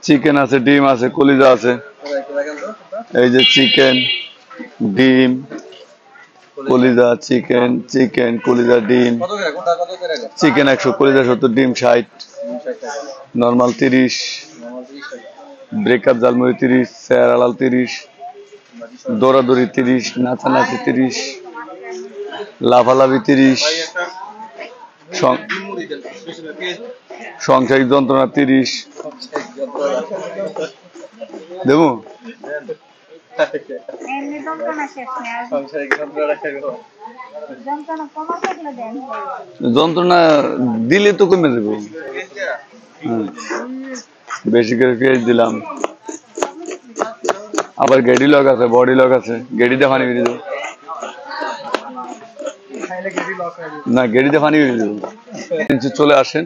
Chicken আছে, ডিম আছে, কলিজা আছে। এই যে চিকেন, ডিম, কলিজা, চিকেন, চিকেন, কলিজা, ডিম। চিকেন 100, কলিজা 70, ডিম 60, নর্মাল 30, ব্রেকআপ জালমুড়ি 30, স্যার আলাল 30, দৌড়াদৌড়ি 30, নাচানাচি 30, লাফালাফি 30, সংসারিক যন্ত্রণা 30। দেবো যন্ত্রণা দিলে তো কমে দেবো। বেশি করে পেঁয়াজ দিলাম। আবার গেডি লক আছে, বডি লক আছে। গেডিতে পানি বেরিয়ে দেবো না, গেডিতে পানি বেরিয়ে দেবো। চলে আসেন।